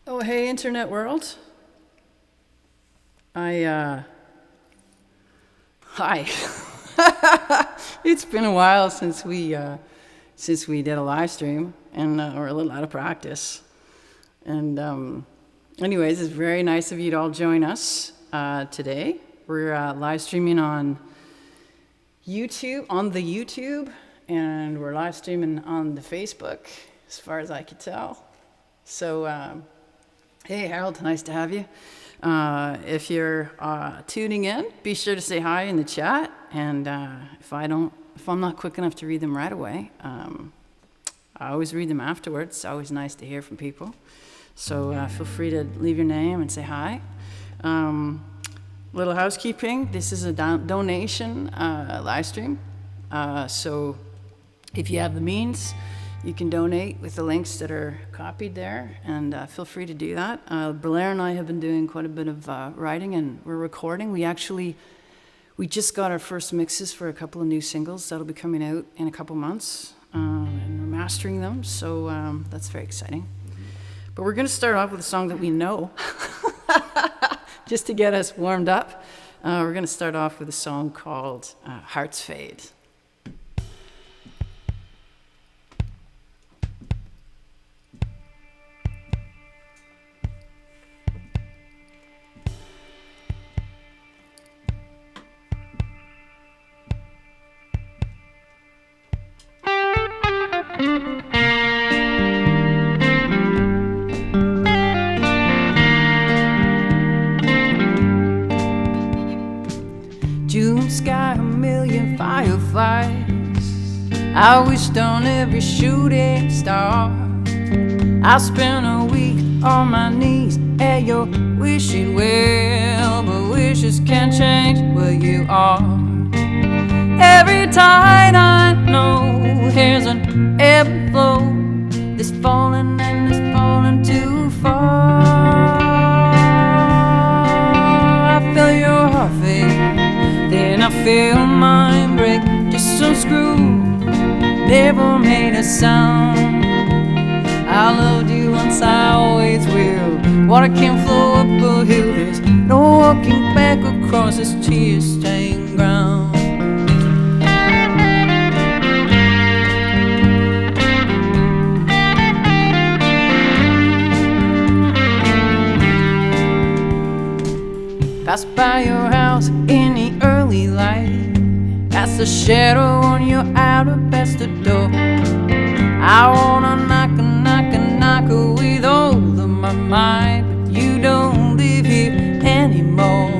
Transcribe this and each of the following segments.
Oh, hey, internet world. Hi. It's been a while since we did a live stream, and we're a little out of practice. And anyways, it's very nice of you to all join us today. We're live streaming on YouTube, and we're live streaming on the Facebook, as far as I could tell. So, hey, Harold, nice to have you. If you're tuning in, be sure to say hi in the chat. And if I'm not quick enough to read them right away, I always read them afterwards. It's always nice to hear from people. So feel free to leave your name and say hi. Little housekeeping. This is a donation live stream. So if you have the means, you can donate with the links that are copied there, and feel free to do that. Blair and I have been doing quite a bit of writing, and we're recording. We just got our first mixes for a couple of new singles that'll be coming out in a couple months, and we're mastering them, so that's very exciting. But we're going to start off with a song that we know, just to get us warmed up. We're going to start off with a song called Hearts Fade. June sky, a million fireflies. I wished on every shooting star. I spent a week on my knees at your wishing well, but wishes can't change what you are. Every tide I know here's an ebb and flow. This falling and this falling too far. I feel your heart fade, then I feel mine break. Just unscrewed, never made a sound. I loved you once, I always will. Water can flow up a hill. There's no walking back across this tear-stained ground. Passed by your house in the early light. That's the shadow on your alabaster door. I wanna knock with all of my might, but you don't live here anymore.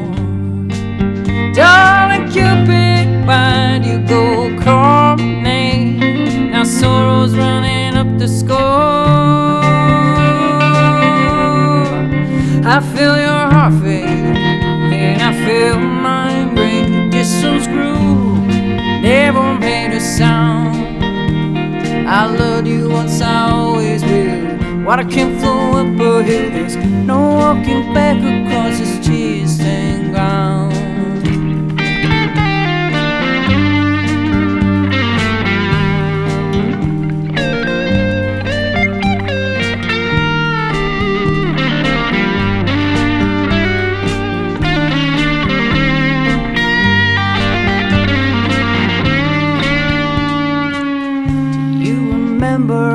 Darling Cupid, why'd you go call my name? Now sorrow's running up the score. I feel your heart fade, then I feel mine break. Just unscrewed, never made a sound. I loved you once, I always will. Water can flow up a hill. There's no walking back across this tear-stained ground.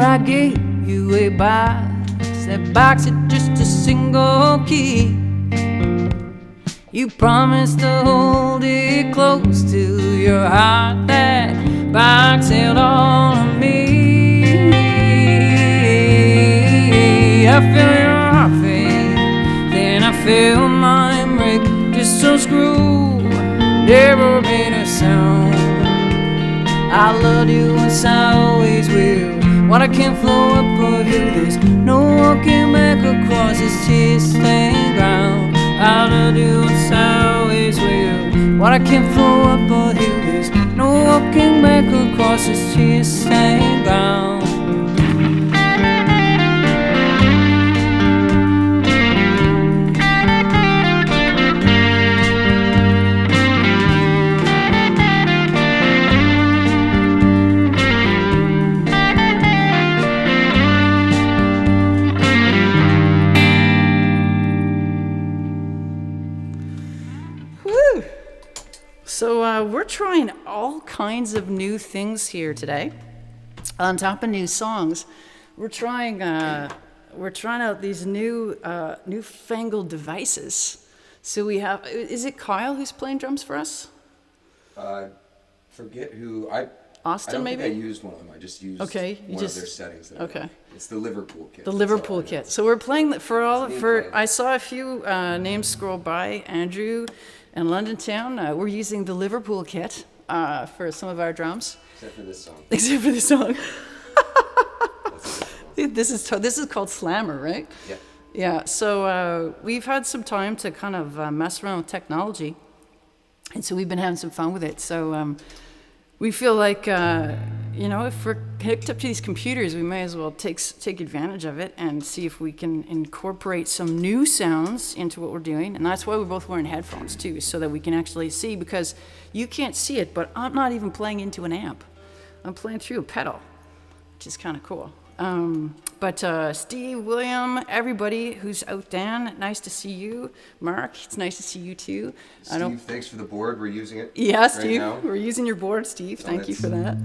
I gave you a box. That box had just a single key. You promised to hold it close to your heart. That box held all of me. I feel your heart fade, then I feel mine break. Just so screwed, never made a sound. I loved you once, I always will. Water can flow up a hill. There's no walking back across this tear-stained ground. I love you once, I always will. Water can flow up a hill. There's no walking back across this tear-stained ground. trying all kinds of new things here today. On top of new songs, we're trying out these newfangled devices. So we have, is it Kyle who's playing drums for us? Forget who, Austin, maybe? I don't think I used one of them. I just used of their settings. It's the Liverpool kit. The Liverpool kit. So we're playing I saw a few names scroll by, Andrew and London Town. We're using the Liverpool kit for some of our drums. Except for this song. Except for this song. This is called Slammer, right? Yeah. Yeah, so we've had some time to kind of mess around with technology, and so we've been having some fun with it. So we feel like, if we're hooked up to these computers, we may as well take advantage of it and see if we can incorporate some new sounds into what we're doing. And that's why we're both wearing headphones, too, so that we can actually see, because you can't see it, but I'm not even playing into an amp. I'm playing through a pedal, which is kind of cool. But Steve, William, everybody who's out there, nice to see you. Mark, it's nice to see you too. Steve, thanks for the board. We're using it. Yeah, right Steve, now. We're using your board, Steve. Thank you for that.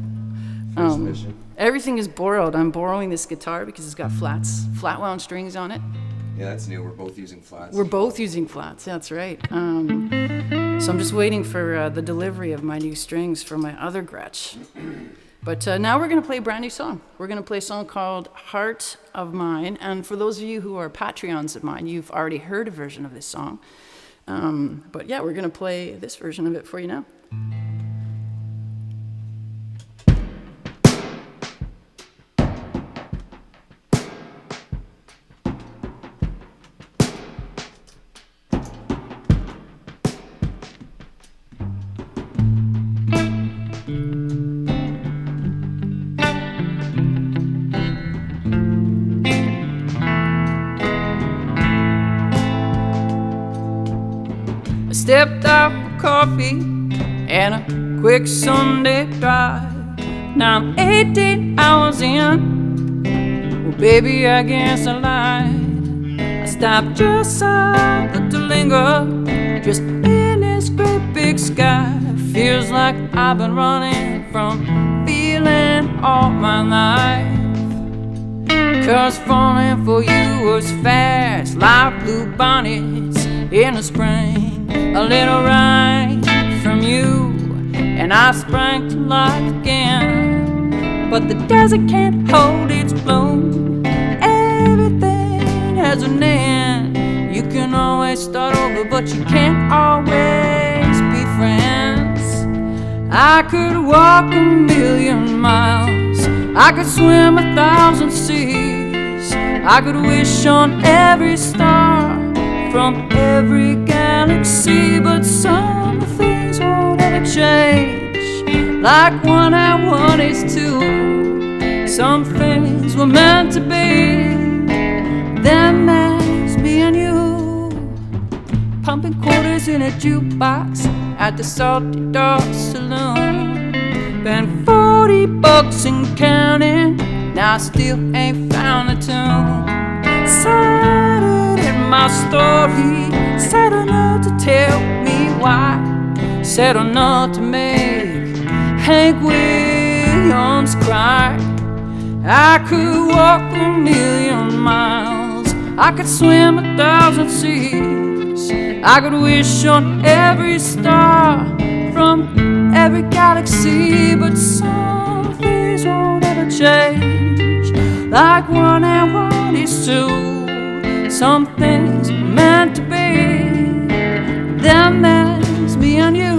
First mission. Everything is borrowed. I'm borrowing this guitar because it's got flat wound strings on it. Yeah, that's new. We're both using flats. We're both using flats. That's right. So I'm just waiting for the delivery of my new strings for my other Gretsch. But now we're going to play a brand new song. We're going to play a song called Heart of Mine. And for those of you who are Patreons of mine, you've already heard a version of this song. But yeah, we're going to play this version of it for you now. Stepped out for coffee and a quick Sunday drive. Now I'm 18 hours in. Well, baby, I guess I lied. I stopped just south to linger, just in this great big sky. Feels like I've been running from feeling all my life. 'Cause falling for you was fast, like blue bonnets in the spring. A little ride from you, and I sprang to life again. But the desert can't hold its bloom. Everything has an end. You can always start over, but you can't always be friends. I could walk 1,000,000 miles, I could swim 1,000 seas, I could wish on every star from every galaxy, but some things won't ever change. Like 1 and 1 is 2. Some things were meant to be. Then there's me and you, pumping quarters in a jukebox at the Salty Dog Saloon. Spent $40 and counting, now I still ain't found a tune. My story, said enough to tell me why, said enough to make Hank Williams cry. I could walk 1,000,000 miles, I could swim 1,000 seas, I could wish on every star from every galaxy, but some things won't ever change. Like 1 and 1 is 2. Some things were meant to be. Then there's me and you.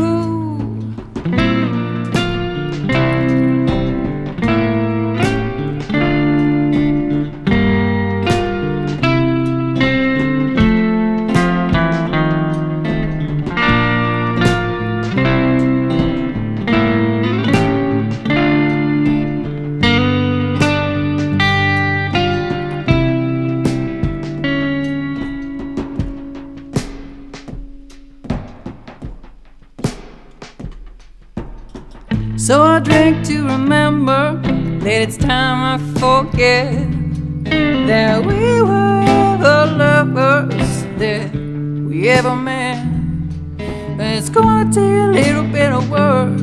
So I drink to remember that it's time I forget that we were ever lovers, that we ever met. But it's gonna take a little bit of work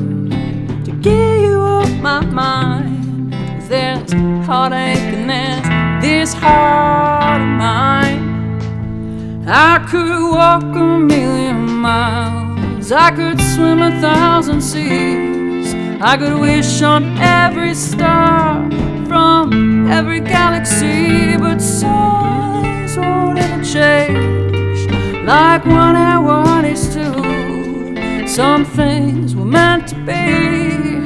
heartache and there's this heart of mine. I could walk 1,000,000 miles, I could swim 1,000 seas, I could wish on every star from every galaxy, but some things won't ever change, like 1 and 1 is 2. Some things were meant to be,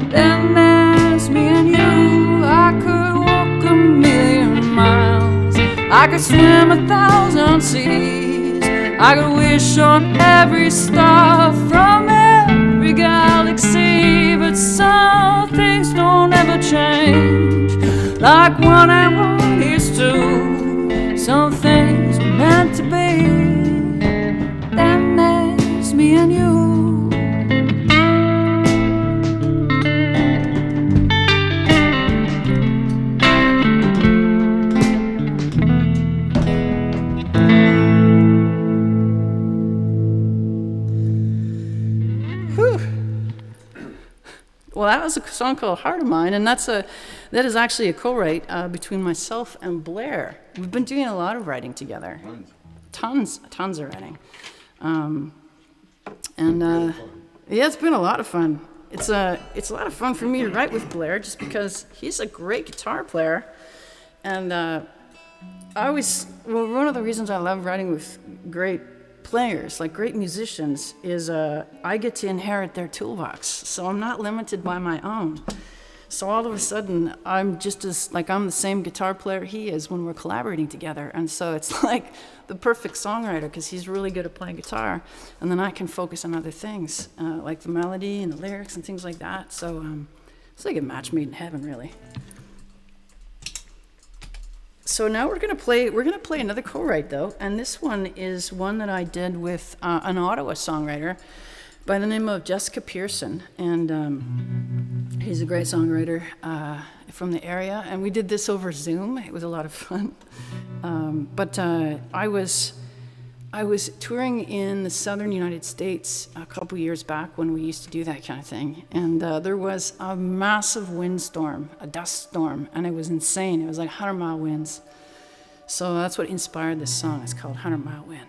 then there's me and you. I could walk 1,000,000 miles, I could swim 1,000 seas, I could wish on every star from every galaxy, but some things don't ever change, like 1 and 1 is 2. Some things were meant to be, then there's me and you. Well, that was a song called Heart of Mine, and that is actually a co-write between myself and Blair. We've been doing a lot of writing together. Tons of writing. Yeah, it's been a lot of fun. It's a lot of fun for me to write with Blair just because he's a great guitar player. And one of the reasons I love writing with great players, like great musicians, is I get to inherit their toolbox, so I'm not limited by my own. So all of a sudden, I'm just I'm the same guitar player he is when we're collaborating together, and so it's like the perfect songwriter because he's really good at playing guitar, and then I can focus on other things like the melody and the lyrics and things like that. So it's like a match made in heaven, really. So now we're gonna play another co-write though, and this one is one that I did with an Ottawa songwriter by the name of Jessica Pearson, and he's a great songwriter from the area, and we did this over Zoom. It was a lot of fun, but I was touring in the southern United States a couple years back when we used to do that kind of thing, and there was a massive windstorm, a dust storm, and it was insane. It was like 100-mile winds. So that's what inspired this song. It's called 100-Mile Wind.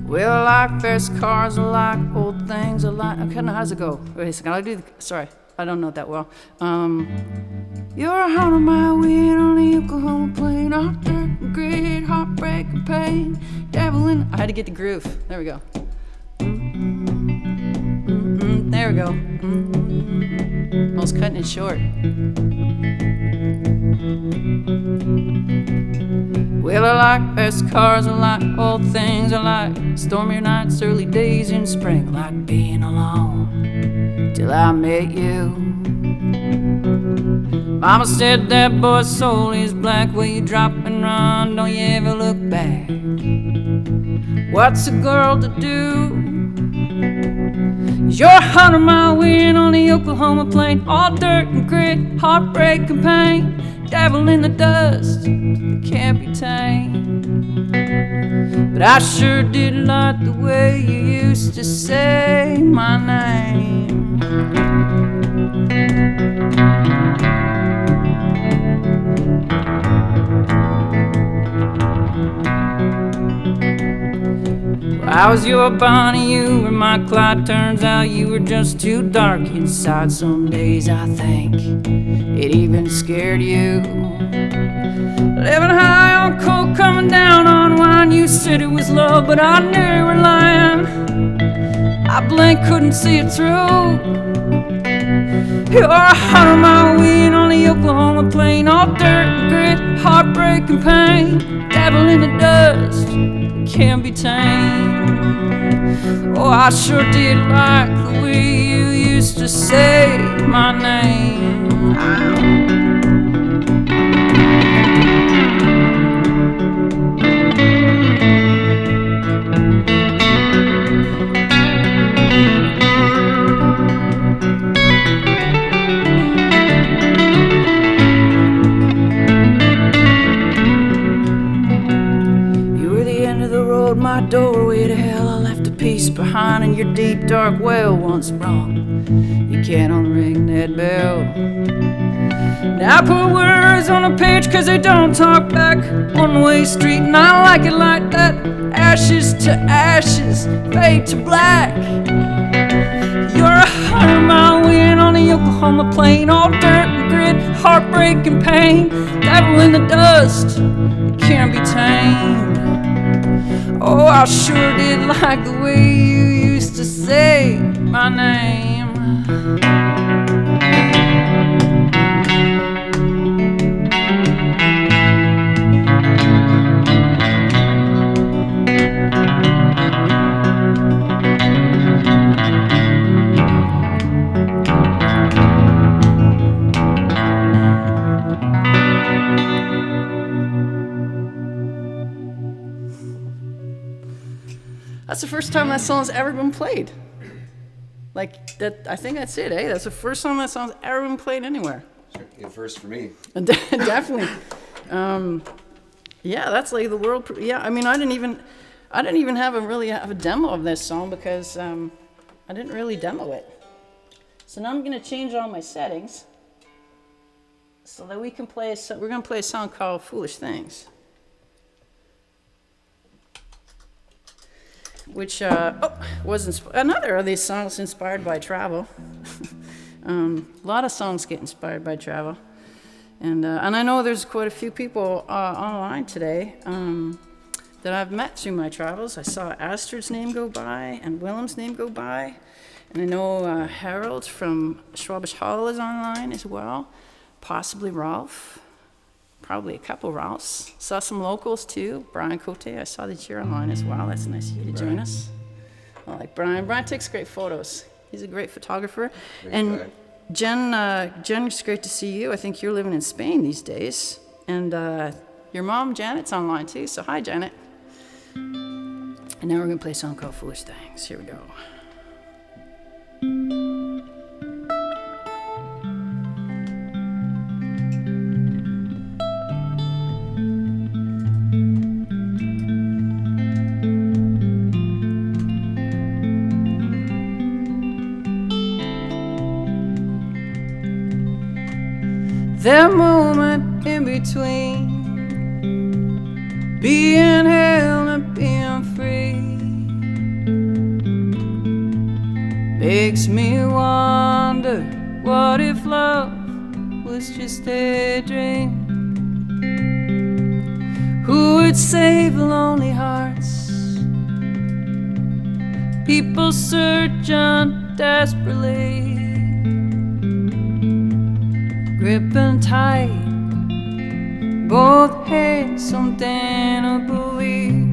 Well, I like fast cars, I like old things, I like... Okay, now how's it go? Wait a second, sorry, I don't know it that well. You're 100-mile wind on the Oklahoma plain, off dirt, grit, heartbreak and pain, devil in... I had to get the groove. There we go. There we go. I was cutting it short. Well, I like fast cars, I like old things, I like stormy nights, early days in spring, I like being alone till I met you. Mama said that boy's soul is black, will you drop and run, don't you ever look back. What's a girl to do? You're 100-mile wind on the Oklahoma plain, all dirt and grit, heartbreak and pain, devil in the dust that can't be tamed. But I sure did like the way you used to say my name. I was your Bonnie, you were my Clyde. Turns out you were just too dark inside. Some days I think it even scared you. Living high on coke, coming down on wine. You said it was love, but I knew you were lying. I blinked, couldn't see it through. You're 100-mile wind on the Oklahoma plain, all dirt and grit, heartbreak and pain, devil in the dust, can't be tamed. Oh, I sure did like the way you used to say my name. behind in your deep dark well once wrong. You can't unring that bell. Now I put words on a page 'cause they don't talk back. One-way street and I like it like that. Ashes to ashes, fade to black. You're 100-mile wind on the Oklahoma plain. All dirt and grit, heartbreak and pain. Devil in the dust, can't be tamed. Oh, I sure did like the way you used to say my name. That's the first time that song's ever been played. Like that, I think that's it, eh? That's the first time that song's ever been played anywhere. Yeah, first for me. Definitely. Yeah, that's like the world. Yeah, I mean, I didn't even really have a demo of this song because I didn't really demo it. So now I'm gonna change all my settings so that we can play. We're gonna play a song called "Foolish Things," which was another of these songs inspired by travel. A lot of songs get inspired by travel, and I know there's quite a few people online today that I've met through my travels. I saw Astrid's name go by and Willem's name go by, and I know Harold from Schwabish Hall is online as well, possibly Rolf. Probably a couple Ralphs. Saw some locals too. Brian Cote, I saw that you're online as well. That's nice of you to join us. I like Brian. Brian takes great photos. He's a great photographer. And Jen, it's great to see you. I think you're living in Spain these days. And your mom, Janet's online too. So hi, Janet. And now we're going to play a song called Foolish Things. Here we go. That moment in between being held and being free makes me wonder, what if love was just a dream? Who would save lonely hearts? People searching desperately, gripping tight, both had something to believe.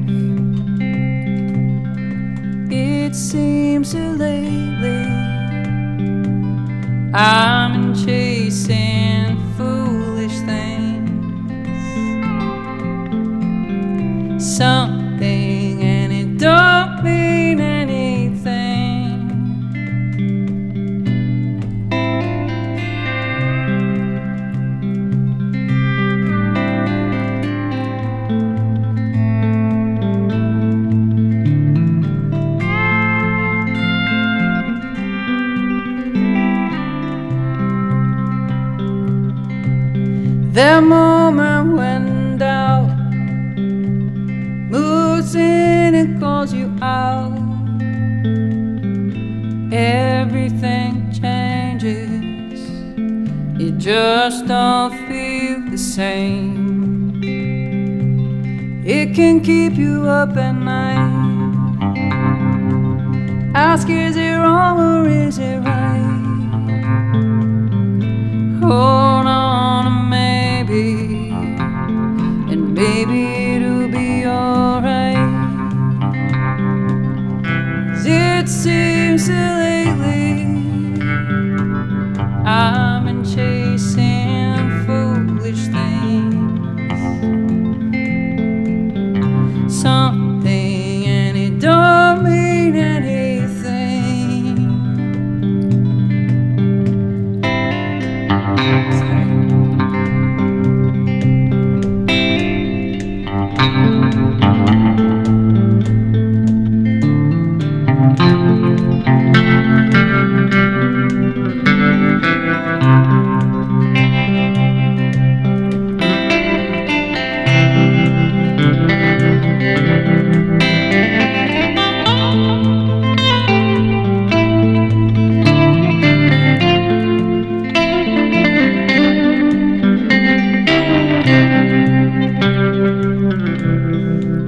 It seems that lately I've been chasing foolish things, something, and it don't mean anything. That moment when doubt moves in and calls you out, everything changes. You just don't feel the same. It can keep you up at night. Ask, is it wrong or is it right? Hold on, and maybe it'll be alright. 'Cause it seems that lately I've been chasing foolish things, something, and it don't mean anything.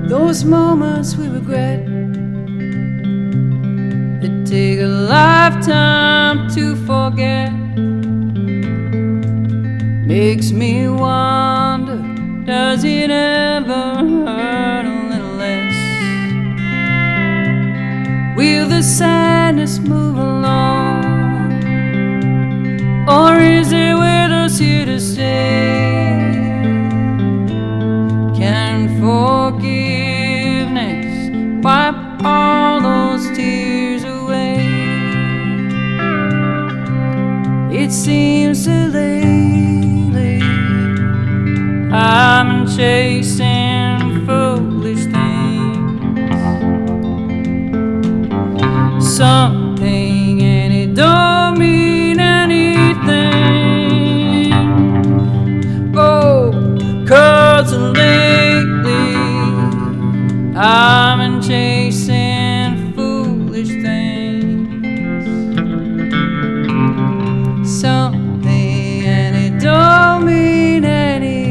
Those moments we regret that take a lifetime to forget makes me wonder, does it ever hurt a little less? Will the sadness move along, or is it with us here to stay? Can forgiveness wipe all those tears away? It seems so lately I've been chasing foolish things, something and it don't mean anything. Oh, 'cause lately I've been chasing foolish things, something and it don't mean anything.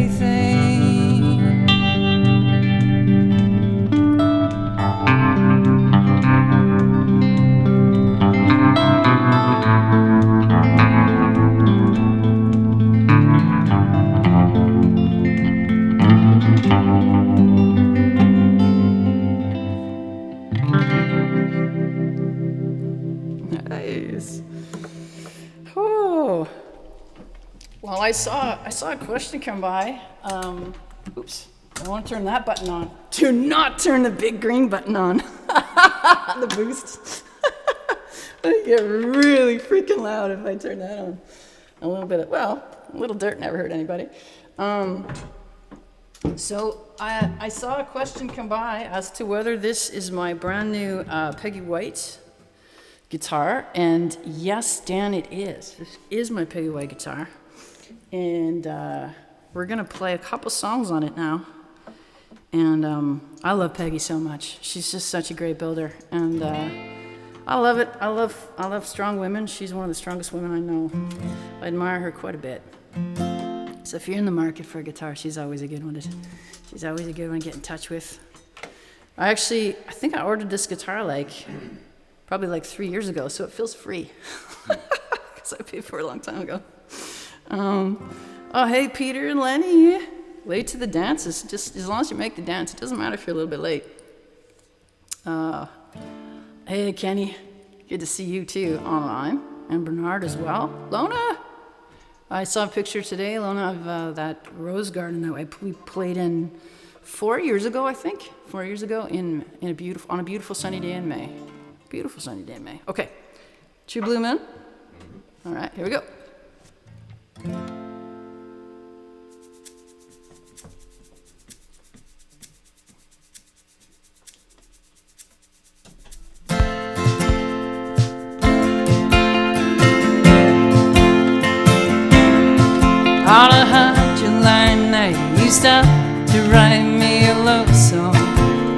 Nice. Oh. Well, I saw a question come by. Oops. I want to turn that button on. Do not turn the big green button on. The boost. I get really freaking loud if I turn that on. A little bit of, well, a little dirt never hurt anybody. So I saw a question come by as to whether this is my brand new Peggy White guitar, and yes, Dan, it is. This is my Peggy White guitar, and we're gonna play a couple songs on it now. And I love Peggy so much. She's just such a great builder, and I love it. I love strong women. She's one of the strongest women I know. I admire her quite a bit. So if you're in the market for a guitar, she's always a good one to get in touch with. I think I ordered this guitar probably 3 years ago, so it feels free. Because I paid for it a long time ago. Oh, hey, Peter and Lenny. Late to the dances. Just as long as you make the dance. It doesn't matter if you're a little bit late. Hey, Kenny. Good to see you, too, online. And Bernard as well. Lona! I saw a picture today, Lona, of that rose garden that we played in 4 years ago, I think. 4 years ago on a beautiful sunny day in May. Beautiful sunny day in May. Okay. True Blue Moon. All right, here we go. On a hot July night, you stopped to write me a love song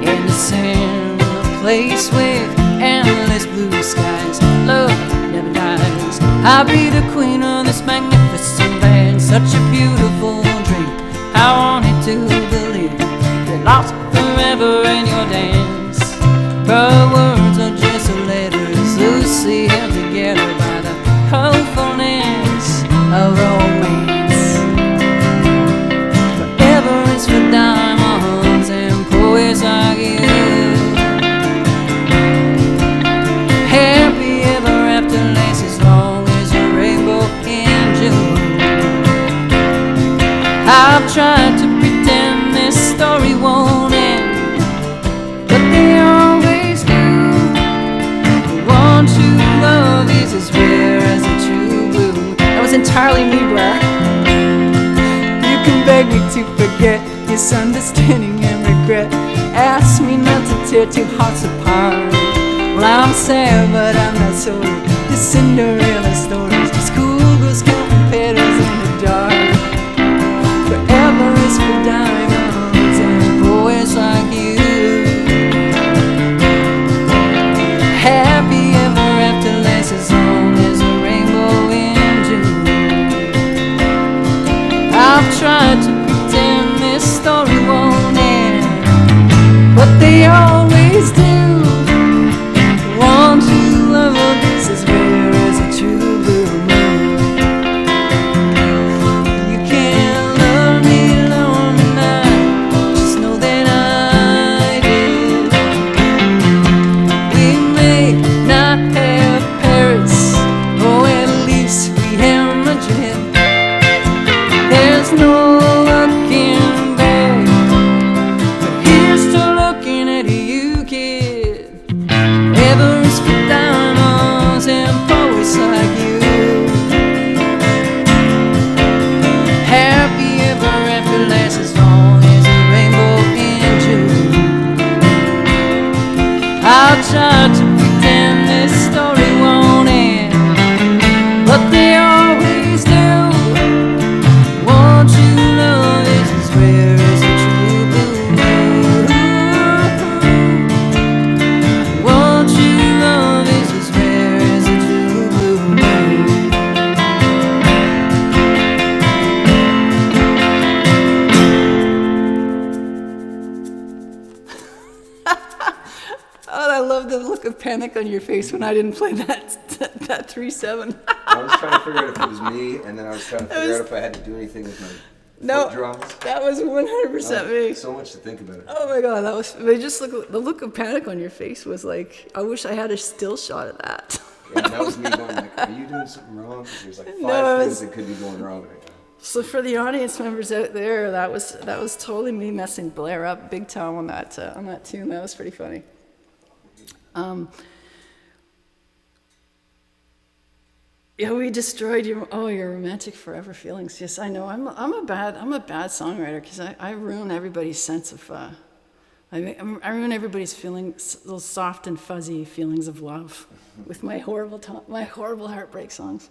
in the same place with endless blue skies. Love never dies. I'll be the queen of this magnificent band. Such a beautiful dream. I wanted to believe that lost forever in your dance. But words are just letters loosely held together by the hopefulness of romance. For diamonds and poets like you. Happy ever after lasts as long as a rainbow in June. I've tried to pretend this story won't end, but they always do. The one true love is as rare as a true blue. That was entirely me, Blair. You can beg me to forget misunderstanding and regret. Ask me not to tear two hearts apart. Well, I'm sad, but I'm not sorry. The Cinderella stories, just schoolgirls counting petals in the dark. Forever is for diamonds and boys like you. Happy ever after lasts as long as a rainbow in June. I've tried to pretend this story won't end, but they always do. One true love is as rare as a true blue moon. You can't love me alone tonight, just know that I did. We may not have Paris, or at least we have Madrid. There's no looking back, but here's to looking at you, kid. Ever is for diamonds and poets like you. Happy ever after lasts as long as a rainbow in June. I'll try to pretend this story won't end, but they always do. Won't you know this is rare as a true blue moon? Won't you know this is rare as a true blue moon? Oh, I love the look of panic on your face when I didn't play that 3/7. I was trying to figure out if it was me, and then I was trying to figure out if I had to do anything with my foot drums. That was 100% me. So much to think about it. Oh my god, that was. They just the look of panic on your face was like, I wish I had a still shot of that. Yeah, and that was me going like, are you doing something wrong? Because there's like five things that could be going wrong right now. So for the audience members out there, that was totally me messing Blair up big time on that tune. That was pretty funny. Yeah, we destroyed your romantic forever feelings. Yes, I know. I'm a bad songwriter because I ruin everybody's sense of. I ruin everybody's feelings, those soft and fuzzy feelings of love, with my horrible heartbreak songs.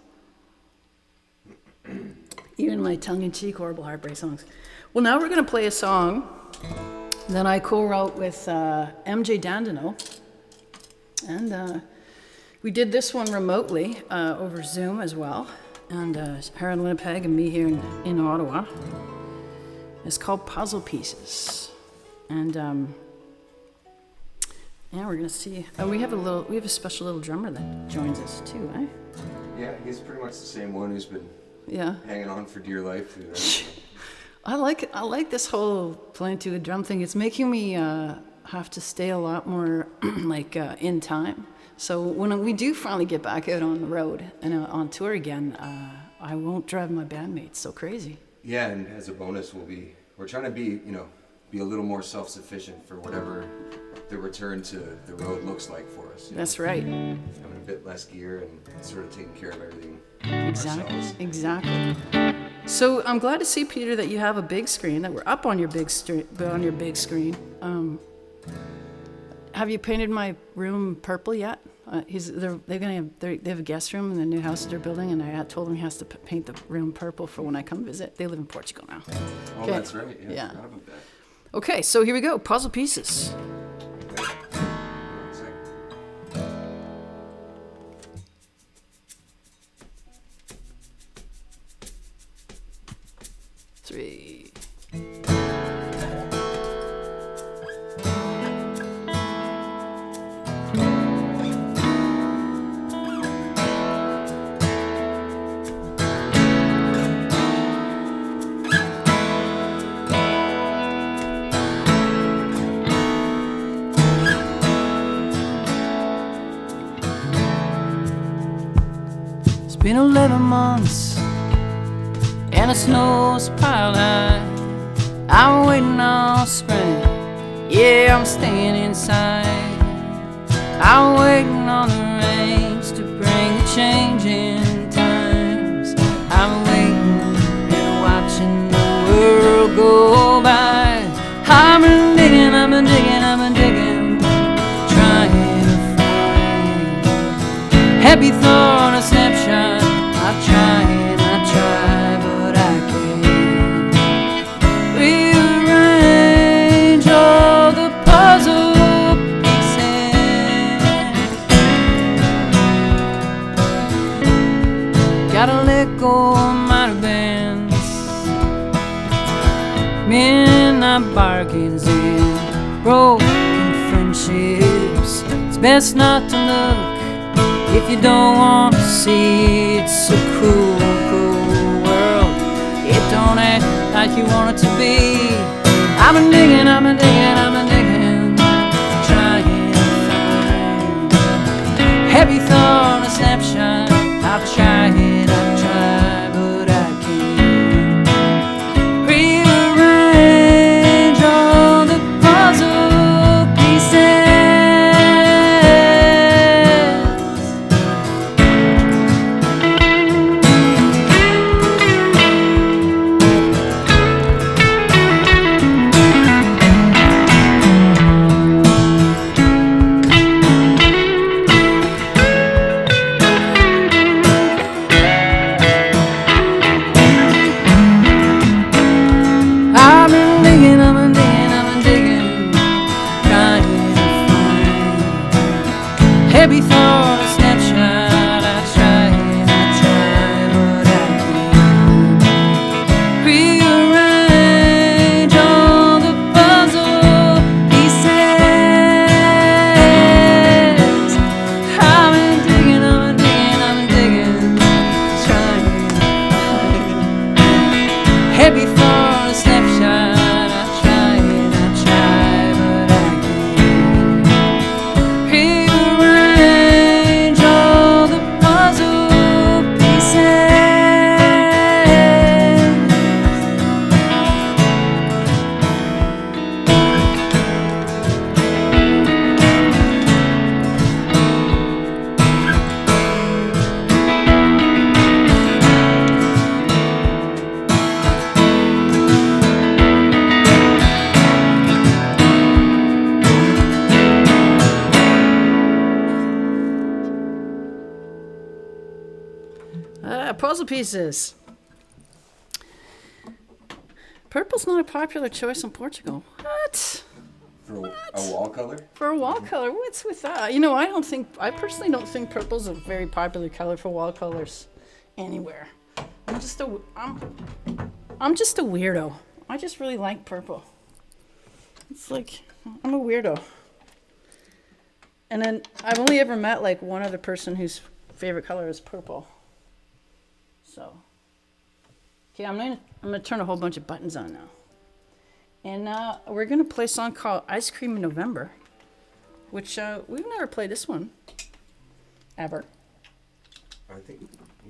Even my tongue-in-cheek horrible heartbreak songs. Well, now we're going to play a song that I co-wrote with MJ Dandino, and we did this one remotely over Zoom as well, and her in Winnipeg and me here in Ottawa. It's called Puzzle Pieces, and yeah, we're gonna see. We have a special little drummer that joins us too, eh? Yeah, he's pretty much the same one who's been hanging on for dear life through that. I like this whole playing to the drum thing. It's making me have to stay a lot more in time. So when we do finally get back out on the road and on tour again, I won't drive my bandmates so crazy. Yeah, and as a bonus, we're trying to be a little more self-sufficient for whatever the return to the road looks like for us. That's right. Having a bit less gear and sort of taking care of everything ourselves. Exactly. So I'm glad to see, Peter, that you have a big screen, that we're up on your big screen. Have you painted my room purple yet? They have a guest room in the new house that they're building, and I told him he has to paint the room purple for when I come visit. They live in Portugal now. Oh, okay. That's right. Yeah, I forgot about that. Okay, so here we go. Puzzle Pieces. Okay. 3. It's been 11 months and the snow's piled high. I'm waiting all spring, yeah, I'm staying inside. I'm waiting on the rains to bring a change in times. I'm waiting and watching the world go by. I've been digging, trying to find Happy thought, a snapshot. I try and I try, but I can't rearrange all the puzzle pieces. Gotta let go of my bands, midnight bargains and broken friendships. It's best not to look if you don't want to see. It's a cruel, cruel world. It don't act like you want it to be. I've been digging, I've been digging, I've been digging, trying to find happy thought, a snapshot. I've tried, I've tried, but I can't rearrange all the puzzle pieces. Heavy thought, a snapshot. I try, but I can't rearrange all the puzzle pieces. I've been digging, I've been digging, I've been digging, trying to find heavy thought, a snapshot. Puzzle pieces. Purple's not a popular choice in Portugal. What? For a wall color? For a wall color? What's with that? You know, I personally don't think purple's a very popular color for wall colors anywhere. I'm just a weirdo. I just really like purple. It's like, I'm a weirdo. And then I've only ever met like one other person whose favorite color is purple. So, okay, I'm gonna turn a whole bunch of buttons on now, and we're gonna play a song called "Ice Cream in November," which we've never played this one ever. I think you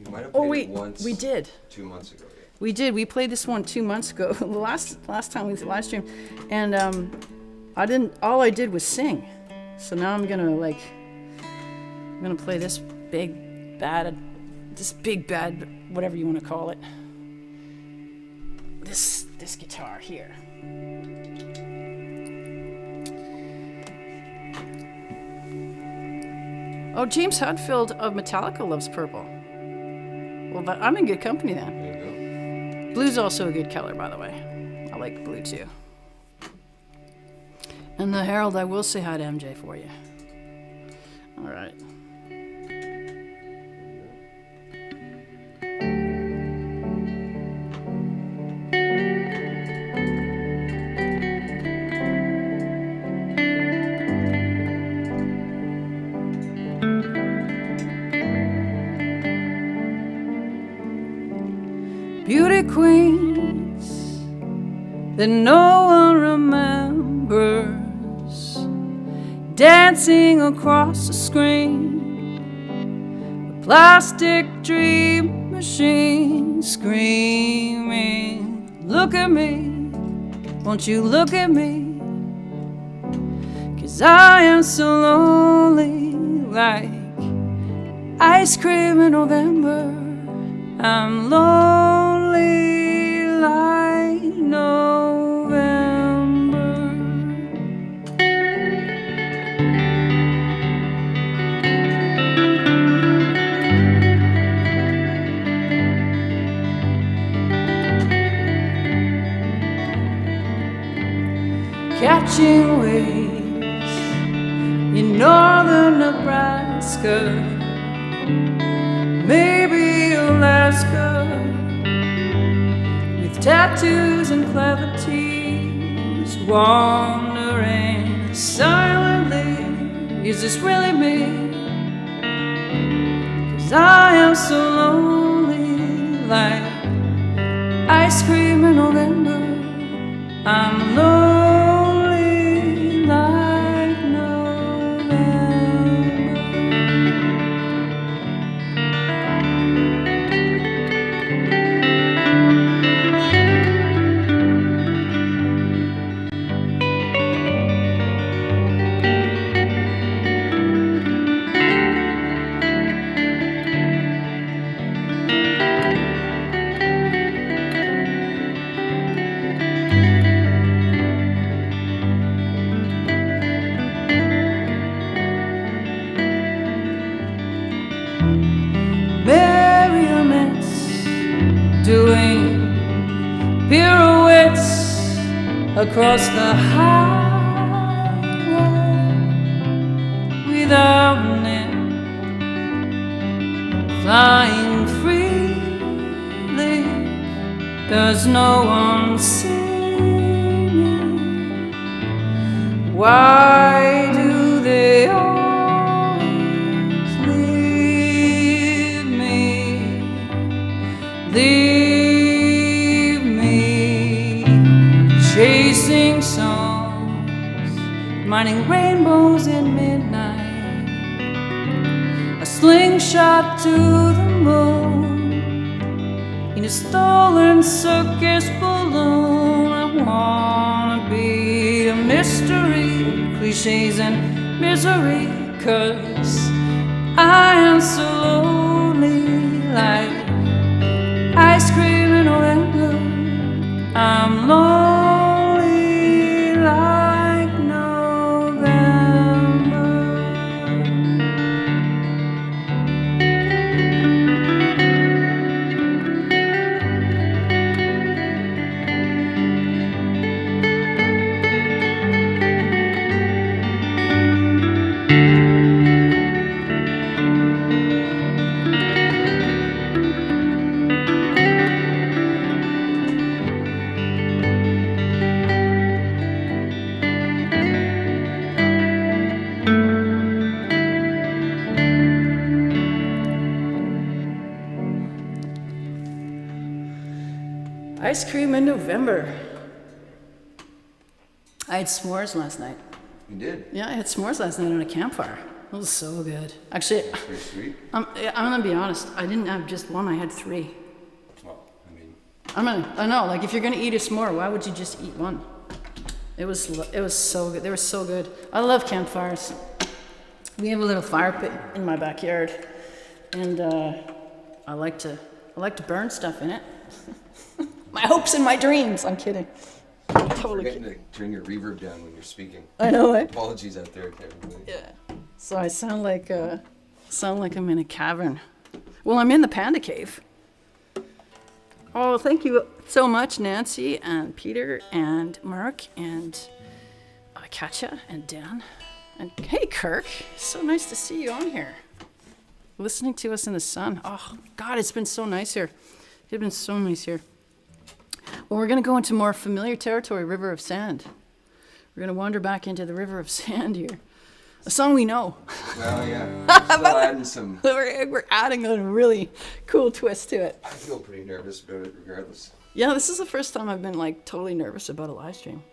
might have played it once. We did 2 months ago. Yeah. We did. We played this one 2 months ago. The last time we live streamed, and all I did was sing. So now I'm gonna play this big bad, whatever you want to call it. This guitar here. Oh, James Hetfield of Metallica loves purple. Well, I'm in good company then. There you go. Blue's also a good color, by the way. I like blue too. And the Herald, I will say hi to MJ for you. All right. Beauty queens that no one remembers, dancing across the screen, a plastic dream machine screaming, look at me, won't you look at me, 'cause I am so lonely, like ice cream in November. I'm lonely like November. Alaska, maybe Alaska, with tattoos and clever teeth, wandering silently. Is this really me? 'Cause I am so lonely, like ice cream in November. I'm lonely like November. Marionettes doing pirouettes across the highway without a net, flying freely. Does no one see me? Why do they always leave me chasing songs, mining rainbows in midnight, a slingshot to the moon, in a stolen circus balloon. I wanna be a mystery, cliches and misery, 'cause I am so lonely, like ice cream in November. I'm lonely like November. Ice cream in November. I had s'mores last night. You did? Yeah, I had s'mores last night on a campfire. It was so good. Actually, Pretty sweet. I'm gonna be honest. I didn't have just one. I had 3. Well, I mean, I know. Like, if you're gonna eat a s'more, why would you just eat one? It was so good. They were so good. I love campfires. We have a little fire pit in my backyard, and I like to burn stuff in it. My hopes and my dreams. I'm kidding. Totally forgetting kidding. to turn your reverb down when you're speaking. I know it. Apologies out there to everybody. Yeah. So I sound like I'm in a cavern. Well, I'm in the panda cave. Oh, thank you so much, Nancy and Peter and Mark and Katja and Dan. And hey, Kirk. So nice to see you on here. Listening to us in the sun. Oh, God, it's been so nice here. It's been so nice here. Well, we're going to go into more familiar territory, River of Sand. We're going to wander back into the River of Sand here. A song we know. Well, yeah. Still adding some. We're adding a really cool twist to it. I feel pretty nervous about it regardless. Yeah, this is the first time I've been like totally nervous about a live stream.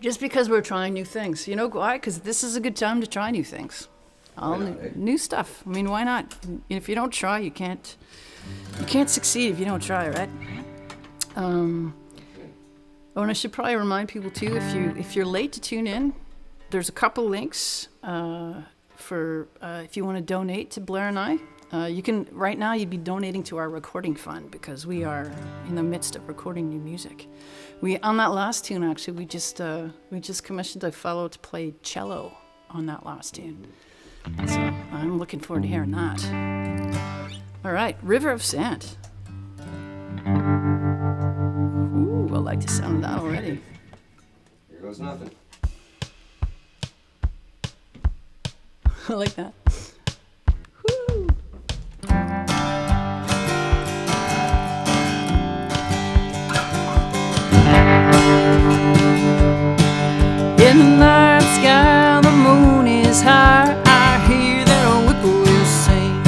Just because we're trying new things. You know why? Because this is a good time to try new things. All Why not, eh? new stuff. I mean, why not? If you don't try, you can't succeed if you don't try, right? Oh, and I should probably remind people too, if you're late to tune in, there's a couple links for if you want to donate to Blair and I. You can right now. You'd be donating to our recording fund because we are in the midst of recording new music. We on that last tune actually we just commissioned a fellow to play cello on that last tune. So I'm looking forward to hearing that. All right, River of Sand. Ooh, I like the sound of that already. Here goes nothing. I like that. Woo. In the night sky, the moon is high. I hear that whippoorwill sing.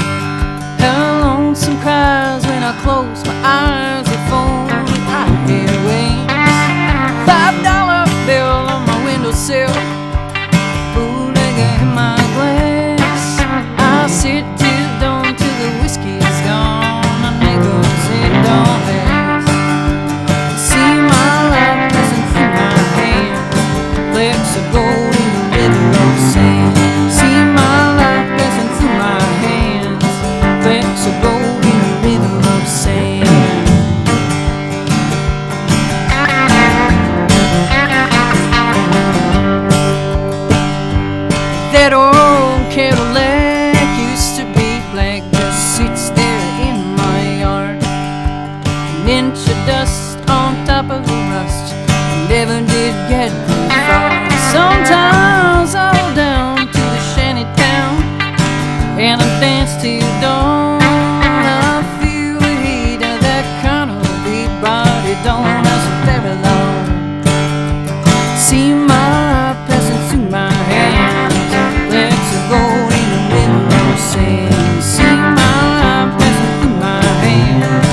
How lonesome cries when I close my eyes. If only I had wings. $5 bill on my windowsill, bootlegger in my glass. I sit till dawn till the whiskey's gone. My neighbors it don't last. See my life passing through my hands. Flecks of gold in the river of sand. See my life passing through my hands. Flecks of gold in the river of sand. That old Cadillac used to be black, just sits there in my yard. An inch of dust on top of the rust, never did get very far. Sometimes I'll down to the shanty town, and I dance till dawn. I feel the heat of that kind of big body, don't last very long. See my life passing through my hands. Flecks of gold in the river of sand. See my life passing through my hands.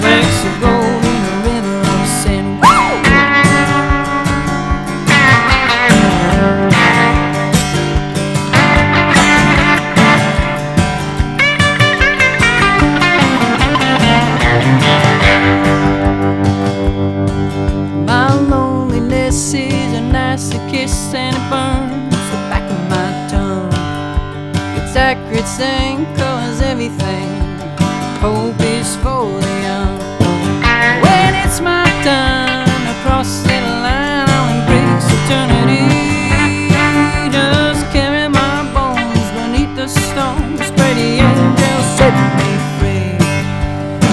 Flecks of gold in the river of sand. My loneliness is an acid kiss, and it burns the back of my tongue. It's acrid saying cause everything. Hope is for the young. When it's my time to cross that line, I'll embrace eternity. Just carry my bones beneath the stones. Pray the angels set me free.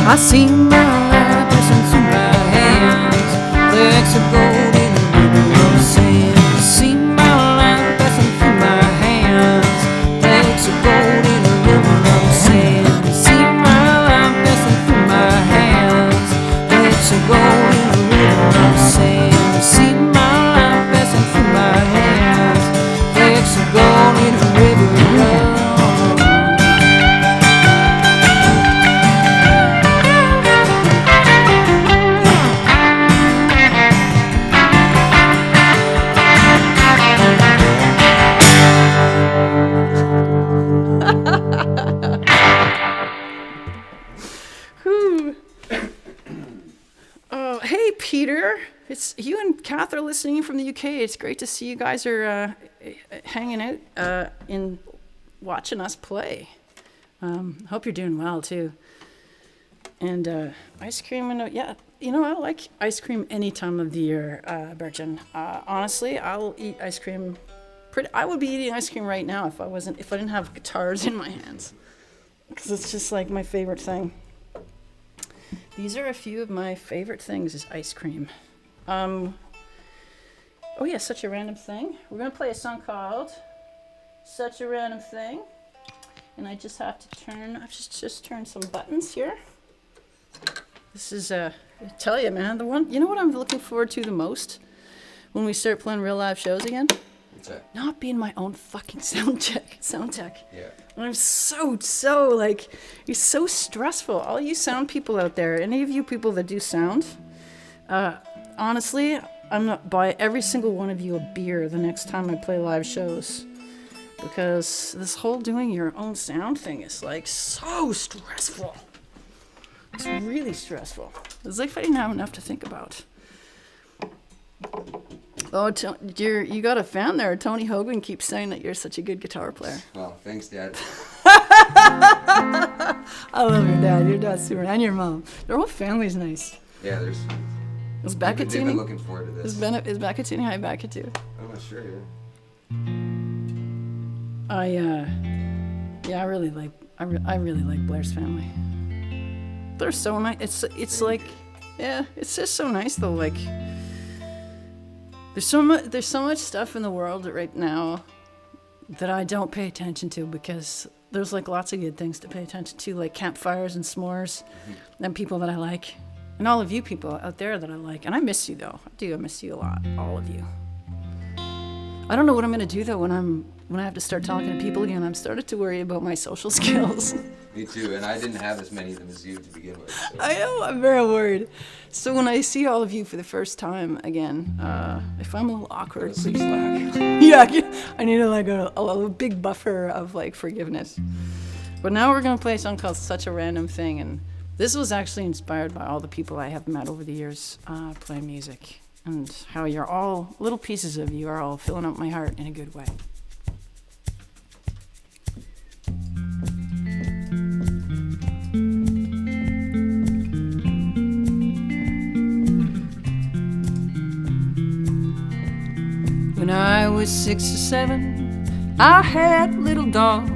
I see my life passing through my hands. Flecks of gold in the river of sand. See my life passing through my hands. Flecks of gold in the river of sand. See my life passing through my hands. Flecks of gold in the river of sand. See my life passing through my hands. Flecks of gold in the river of Whew. Oh, hey, Peter. It's you and Kath are listening from the UK. It's great to see you guys are hanging out and watching us play. Hope you're doing well, too. And ice cream, yeah, you know, I like ice cream any time of the year, Bertrand. Honestly, I'll eat ice cream. I would be eating ice cream right now if I didn't have guitars in my hands, because it's just like my favorite thing. These are a few of my favorite things is ice cream. Oh yeah, Such a Random Thing. We're gonna play a song called Such a Random Thing, and I just have to I've just turned some buttons here. This is I tell you, man, the one. You know what I'm looking forward to the most when we start playing real live shows again? What's that? Not being my own fucking sound tech. Yeah. I'm so like, it's so stressful. All you sound people out there, any of you people that do sound, honestly, I'm gonna buy every single one of you a beer the next time I play live shows, because this whole doing your own sound thing is like so stressful. It's really stressful. It's like if I didn't have enough to think about. Oh, you got a fan there. Tony Hogan keeps saying that you're such a good guitar player. Oh, thanks, Dad. I love your dad. Your dad's super, and your mom. Their whole family's nice. Yeah, Is they've Becca been tuning? looking forward to this. Is Becca tuning? Hi, Becca too. I'm not sure, yeah. I really like Blair's family. They're so nice. It's like, yeah, it's just so nice though. Like, there's so much stuff in the world right now that I don't pay attention to, because there's like lots of good things to pay attention to, like campfires and s'mores, and people that I like, and all of you people out there that I like. And I miss you though. I miss you a lot, all of you. I don't know what I'm gonna do though when I have to start talking to people again. I'm started to worry about my social skills. Me too, and I didn't have as many of them as you to begin with. So. I know, I'm very worried. So when I see all of you for the first time again, if I'm a little awkward, please slack. Yeah, I need like a big buffer of like forgiveness. But now we're gonna play a song called "Such a Random Thing," and this was actually inspired by all the people I have met over the years playing music, and how you're all little pieces of you are all filling up my heart in a good way. When I was 6 or 7, I had a little dog.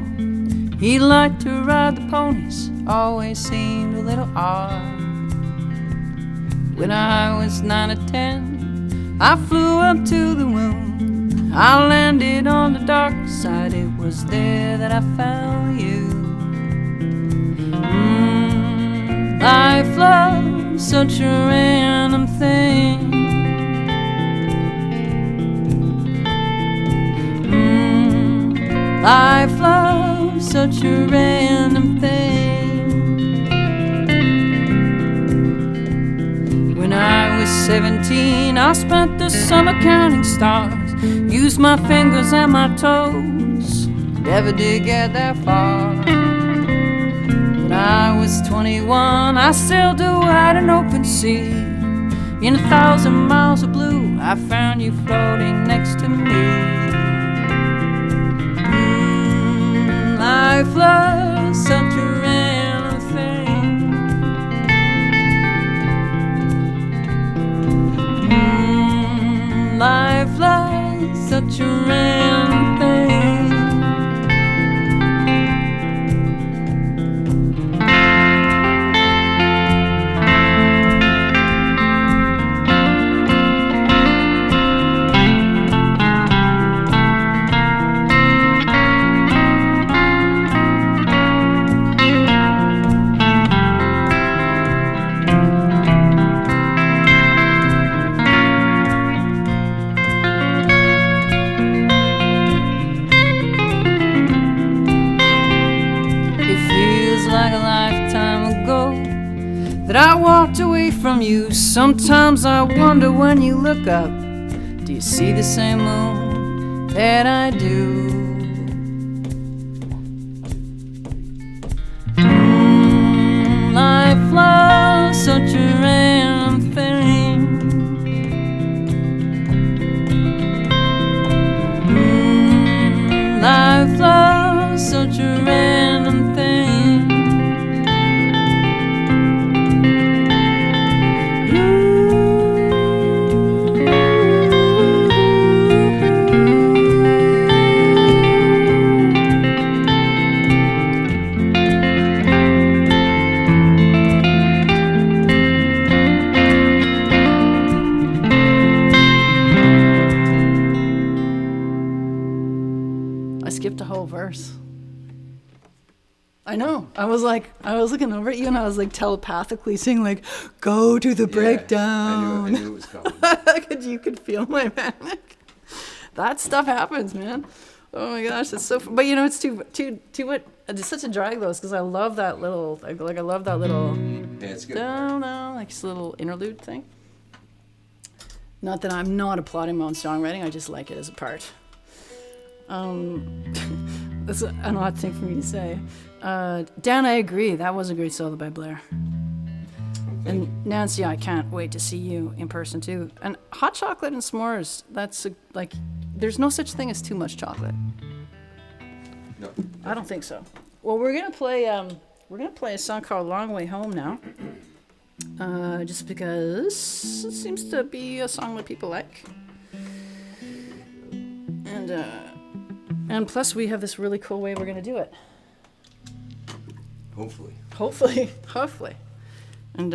He liked to ride the ponies, always seemed a little odd. When I was 9 or 10, I flew up to the moon. I landed on the dark side, it was there that I found you. Life, love, such a random thing. Life, love, such a random thing. When I was 17, I spent the summer counting stars. Used my fingers and my toes, never did get that far. When I was 21, I sailed to wide and open sea. In 1,000 miles of blue, I found you floating next to me. Life, love, such a random thing. Life, love, such a random thing. That I walked away from you. Sometimes I wonder when you look up, do you see the same moon that I do? Life, love, such a random thing. Life, love, such a random thing. Verse. I know. I was looking over at you and I was like telepathically saying like, go to the breakdown. I knew it was coming. You could feel my panic. That stuff happens, man. Oh my gosh, it's so fun. But you know, it's too what, it's such a drag though, because I love that little, I love that little, yeah, it's good. Down, like this little interlude thing. Not that I'm not applauding my own songwriting, I just like it as a part. That's an odd thing for me to say. Dan, I agree. That was a great solo by Blair. And Nancy, I can't wait to see you in person too. And hot chocolate and s'mores, that's like, there's no such thing as too much chocolate. No. I don't think so. Well, we're gonna play a song called Long Way Home now. Just because it seems to be a song that people like. And plus we have this really cool way we're gonna do it. Hopefully. And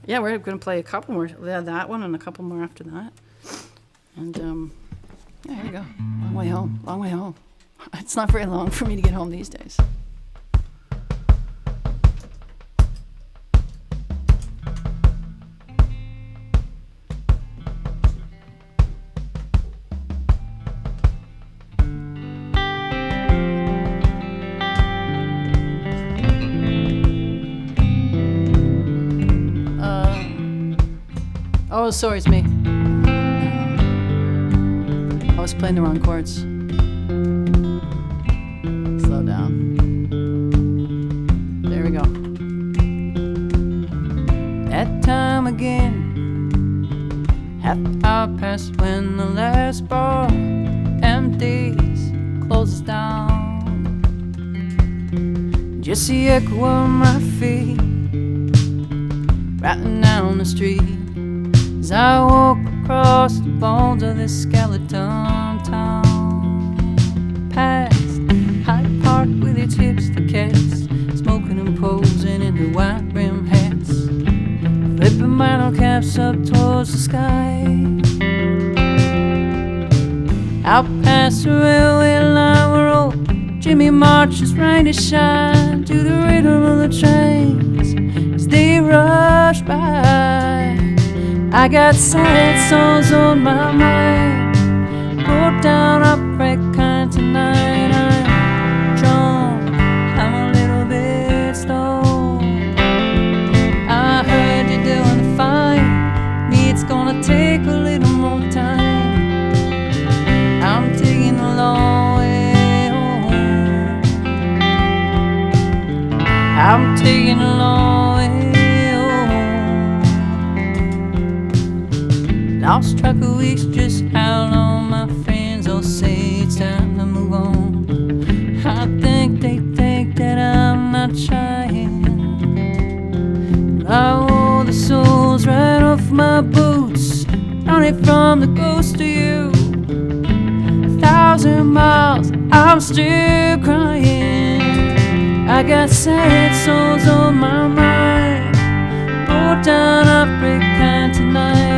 yeah, we're gonna play a couple more. Yeah, that one and a couple more after that. And yeah, here we go. Long way home. It's not very long for me to get home these days. Oh, sorry, it's me. I was playing the wrong chords. Slow down. There we go. That time again, half hour past when the last bar empties, closes down. Just the echo of my feet rattling down the street as I walk across the bones of this skeleton town. Past Hyde Park with its hipster cats, smoking and posing in their white rim hats, flipping bottle caps up towards the sky. Out past the railway line where old Jimmy marches rain to shine to the rhythm of the trains as they rush by. I got sad songs on my mind, broke down upright kind tonight. I'm drunk, I'm a little bit stoned. I heard you're doing fine, me it's gonna take a little more time. I'm taking a long way home. I'm taking a long way. Lost track of weeks, just how long my friends all say it's time to move on. I think they think that I'm not trying. I wore the soles right off my boots, running from the ghost of you. 1,000 miles, I'm still crying. I got sad souls on my mind, broke down, I break kind tonight.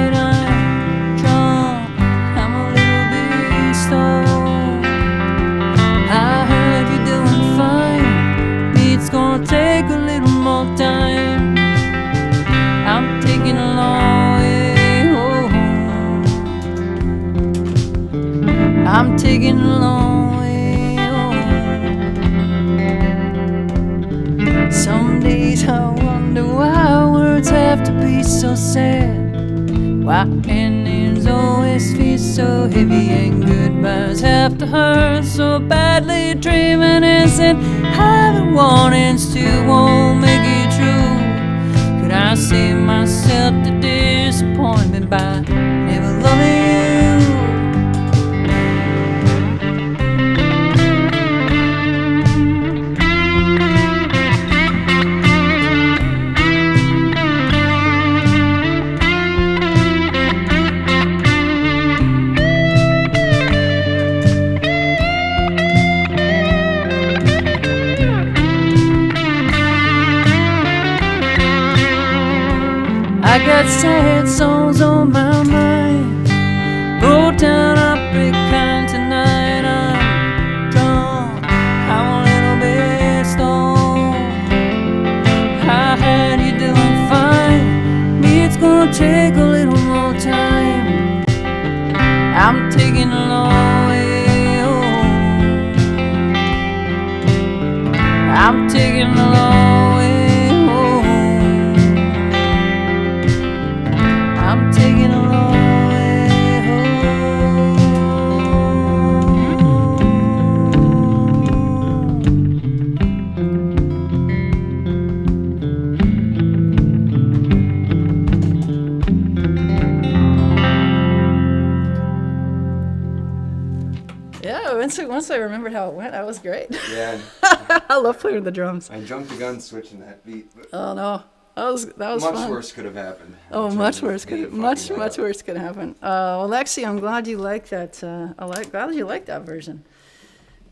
I heard you're doing fine, it's gonna take a little more time. I'm taking a long way home. I'm taking a long way home. Some days I wonder why words have to be so sad, why endings always feel so heavy and goodbyes have to hurt so badly. Dreaming isn't having warnings still won't make it true. Could I save myself the disappointment by never loving you? I got sad songs on my mind, broke down, I break kind tonight. I'm drunk, I'm a little bit stoned. I had you doing fine, me it's gonna take a little more time. I'm taking a long way home. I'm taking a long way. I'm taking a long way home. Yeah, once I remembered how it went, that was great. Yeah. I love playing the drums. I jumped the gun switching that beat. But Oh no, that was much fun. worse could have happened. Oh, much worse could much fucking much up. worse could happen. Well, Lexi, I'm glad you like that. Glad you like that version.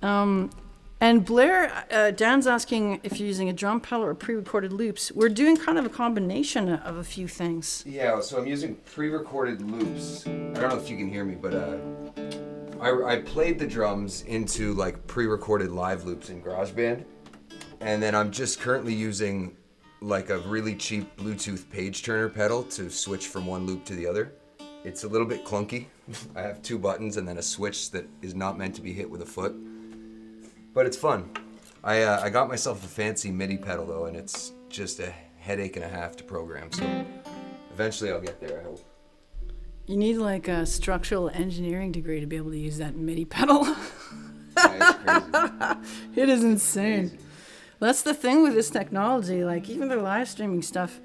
And Blair, Dan's asking if you're using a drum pedal or pre-recorded loops. We're doing kind of a combination of a few things. Yeah, so I'm using pre-recorded loops. I don't know if you can hear me, but I played the drums into like pre-recorded live loops in GarageBand, and then I'm just currently using like a really cheap Bluetooth page turner pedal to switch from one loop to the other. It's a little bit clunky. I have 2 buttons and then a switch that is not meant to be hit with a foot, but it's fun. I got myself a fancy MIDI pedal though, and it's just a headache and a half to program, so eventually I'll get there, I hope. You need like a structural engineering degree to be able to use that MIDI pedal. Yeah, it's crazy. It is insane. That's the thing with this technology. Like even the live streaming stuff,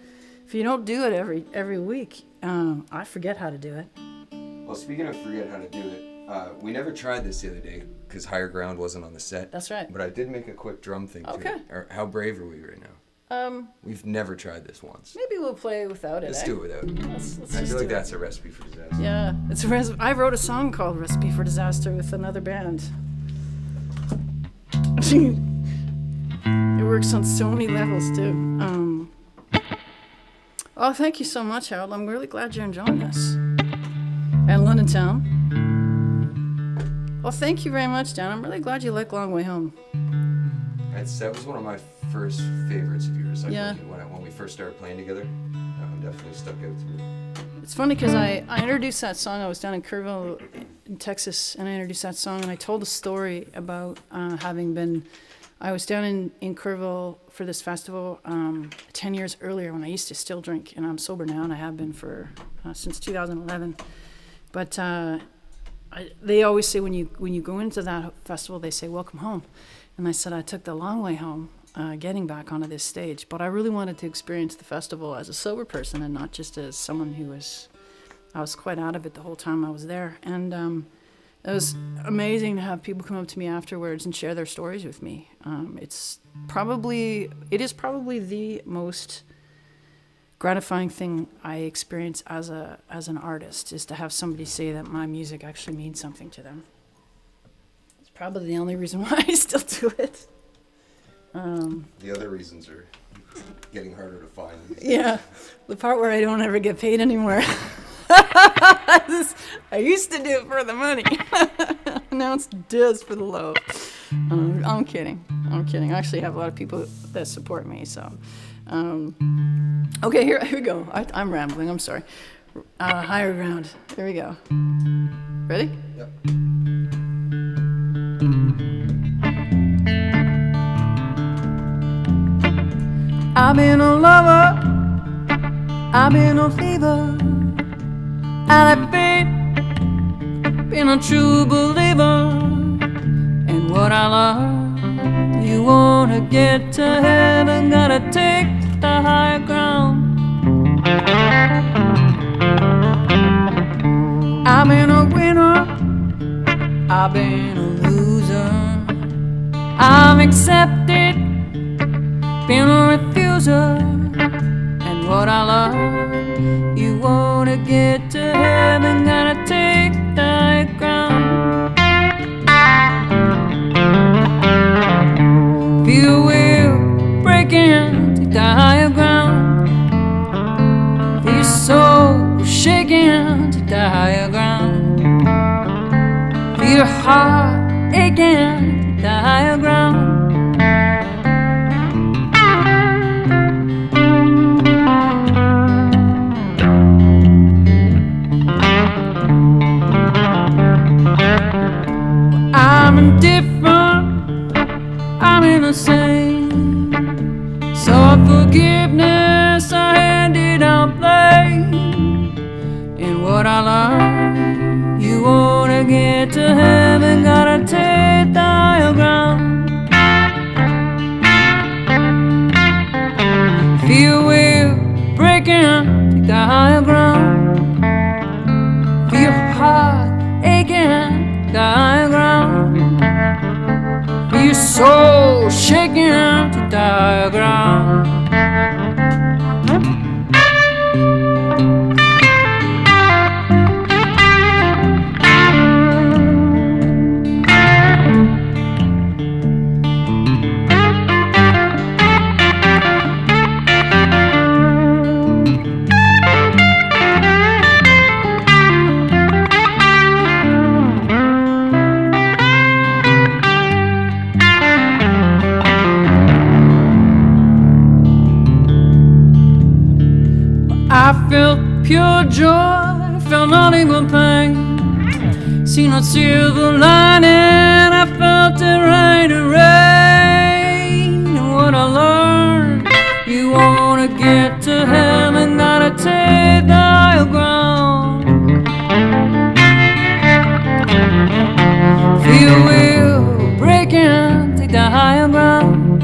if you don't do it every week, I forget how to do it. Well, speaking of forget how to do it, we never tried this the other day because Higher Ground wasn't on the set. That's right. But I did make a quick drum thing Okay. too. Or how brave are we right now? We've never tried this once. Maybe we'll play without it. Let's do it without it. Let's I just feel like do it. that's a recipe for disaster. Yeah, it's I wrote a song called "Recipe for Disaster" with another band. It works on so many levels too. Oh, thank you so much, Harold. I'm really glad you're enjoying this. And London Town. Well, thank you very much, Dan. I'm really glad you like Long Way Home. That was one of my first favorites of yours. Yeah. When we first started playing together, that one definitely stuck out to me. It's funny because I introduced that song. I was down in Kerrville in Texas, and I introduced that song, and I told a story about I was down in Kerrville for this festival 10 years earlier when I used to still drink, and I'm sober now, and I have been for since 2011. But they always say when you go into that festival, they say, "Welcome home." And I said I took the long way home getting back onto this stage, but I really wanted to experience the festival as a sober person and not just as someone I was quite out of it the whole time I was there. And it was amazing to have people come up to me afterwards and share their stories with me. It is probably the most gratifying thing I experience as an artist, is to have somebody say that my music actually means something to them. It's probably the only reason why I still do it. The other reasons are getting harder to find. Yeah, the part where I don't ever get paid anymore. I used to do it for the money. Now it's just for the love. I'm kidding. I actually have a lot of people that support me. So, okay, here we go. I'm rambling. I'm sorry. Higher Ground. Here we go. Ready? Yep. I've been a lover, I've been a fever, and I've been a true believer in what I love. You wanna get to heaven, gotta take the higher ground. I've been a winner, I've been a loser, I'm accepted, been a refuser, and what I love. You wanna get to heaven, gotta take the high ground. Feel will breaking, take the higher ground. Feel your soul shaking, take the higher ground. Feel your heart aching, take the higher ground. I'm indifferent, I'm innocent. So forgiveness I handed out plain. In what I love, you wanna get to heaven, gotta take the higher ground. Feel will breaking, take the higher ground. Feel your heart aching, the higher ground. Feel your soul shaking to the higher ground. felt pure joy, felt not even pain. See no silver lining, I felt it rain and rain. And what I learned, you wanna get to heaven, gotta take the higher ground. Feel your will breaking, take the higher ground.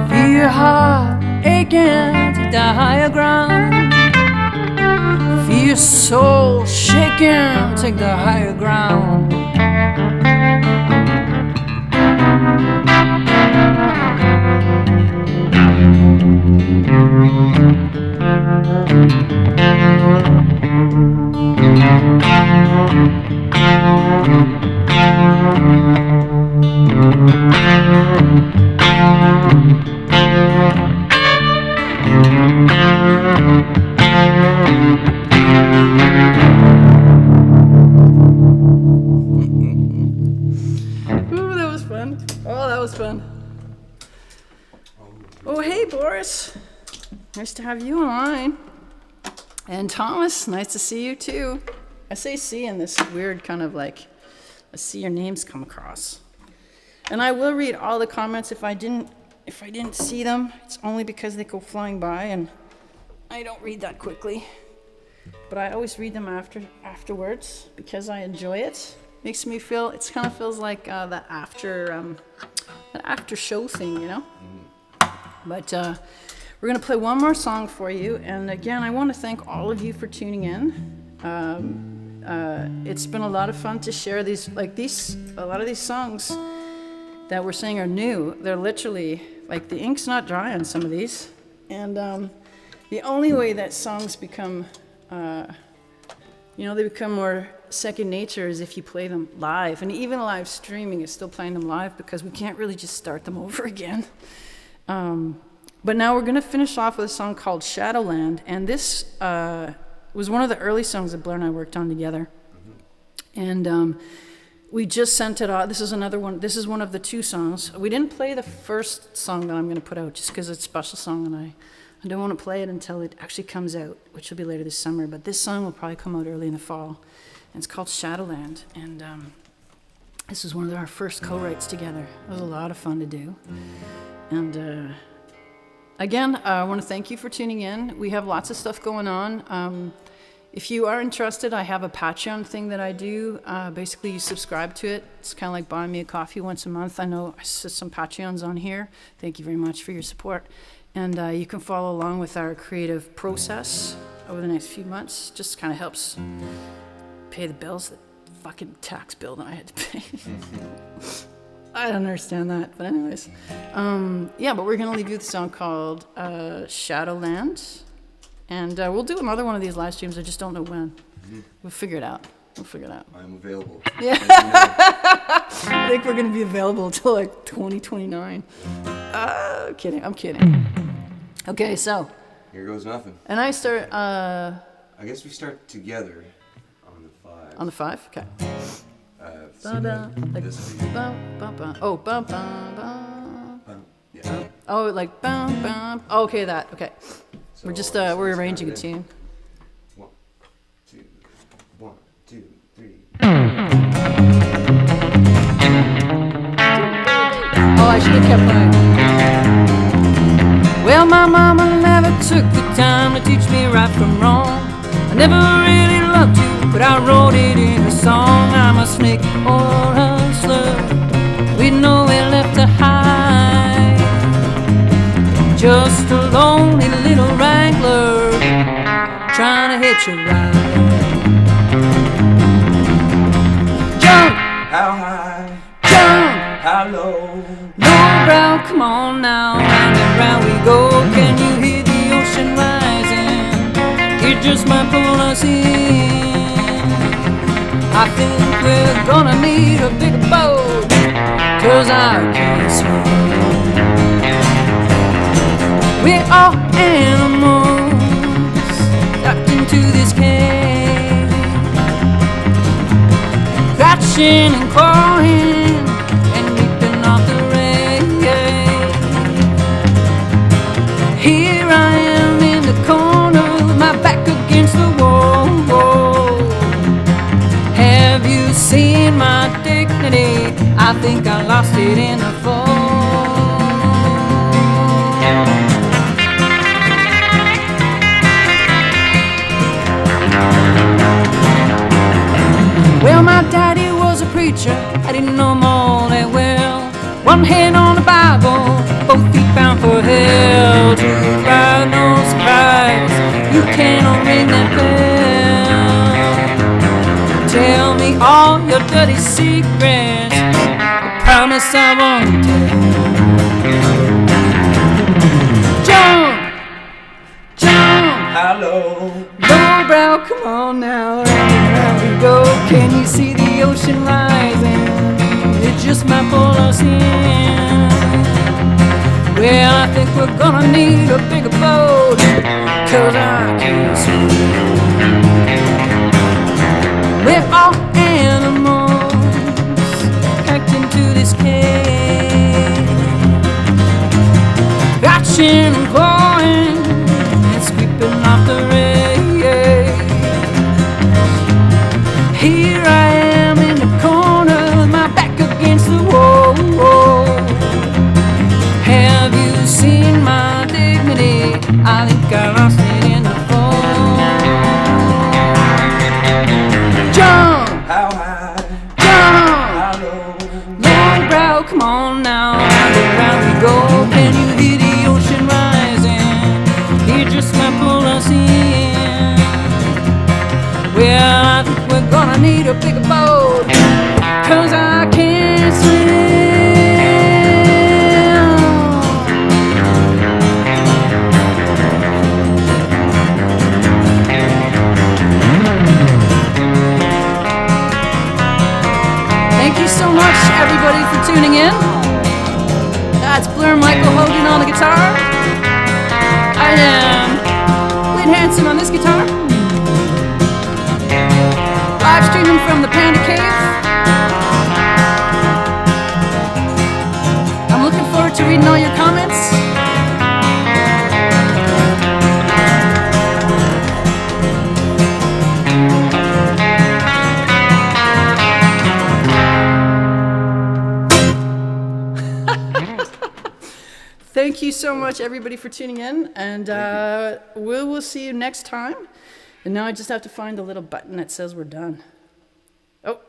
Feel your heart aching, take the higher ground. Feel your soul shaking, take the higher ground. Ooh, that was fun. Oh, that was fun. Oh, hey, Boris. Nice to have you online. And Thomas, nice to see you too. I say see in this weird kind of like, I see your names come across. And I will read all the comments if I didn't see them. It's only because they go flying by and I don't read that quickly. But I always read them afterwards because I enjoy it. Makes me feel, it kind of feels like that after show thing, you know? But we're gonna play one more song for you. And again, I want to thank all of you for tuning in. It's been a lot of fun to share these, a lot of these songs that we're saying are new. They're literally, like, the ink's not dry on some of these. And the only way that songs become, they become more second nature is if you play them live. And even live streaming is still playing them live because we can't really just start them over again. But now we're gonna finish off with a song called Shadowland. And this was one of the early songs that Blair and I worked on together. And we just sent it out. This is another one. This is one of the two songs. We didn't play the first song that I'm going to put out just because it's a special song, and I don't want to play it until it actually comes out, which will be later this summer. But this song will probably come out early in the fall, and it's called Shadowland. And this was one of our first co-writes together. It was a lot of fun to do. And again, I want to thank you for tuning in. We have lots of stuff going on. If you are interested, I have a Patreon thing that I do. Basically, you subscribe to it. It's kind of like buying me a coffee once a month. I know I see some Patreons on here. Thank you very much for your support. And you can follow along with our creative process over the next few months. Just kind of helps pay the bills, the fucking tax bill that I had to pay. I don't understand that, but anyways. But we're going to leave you with a song called Shadowland. And we'll do another one of these live streams. I just don't know when. We'll figure it out. I'm available. Yeah. I think we're going to be available until like 2029. I'm kidding. Okay, so. Here goes nothing. And I start. I guess we start together on the 5. On the 5? Okay. This would be. Oh, bum, bum, bum. Yeah. Oh, like bum, bum. Oh, okay, that. Okay. So We're just let's arranging a count it in. tune. 1, 2, 1, 2, 3. Oh, I should have kept playing. Well, my mama never took the time to teach me right from wrong. I never really loved you, but I wrote it in a song. I'm a snake or a slur with nowhere left to hide. Just a lonely little wrangler trying to hitch a ride. Jump! How high? Jump! How low? Lowbrow, come on now, round and round we go. Can you hear the ocean rising? It just might pull us in. I think we're gonna need a bigger boat, 'cause I can't swim. We're all animals locked into this cave, scratching and clawing and ripping off the rain. Here I am in the corner lost it in the fall. Well, my daddy was a preacher, I didn't know him all that well. One hand on the Bible, both feet bound for hell. To ride, no surprise, you cannot ring that bell. Tell me all your dirty secrets, I promise I won't tell. Jump, jump, Hello. lowbrow, come on now, round we go. Can you see the ocean rising? It just might pull us in. Well, I think we're gonna need a bigger boat, 'cause I can't swim. We're all animals packed into this cage, scratching and clawing and sweeping off the rays. Here I am in the corner, my back against the wall. Have you seen my dignity? I think I lost it in the fall. Jump, How high? jump, How low? lowbrow, come on now, round we go. Can you hear the ocean rising? It just might pull us in. Well, I think we're gonna need a bigger boat, 'cause I can't swim. Thank you so much, everybody, for tuning in. That's Blair Michael Hogan on the guitar. I am Lynne Hanson on this guitar. Live streaming from the Panda Cave. I'm looking forward to reading all your comments. Thank you so much, everybody, for tuning in, and we will see you next time. And now I just have to find the little button that says we're done. Oh.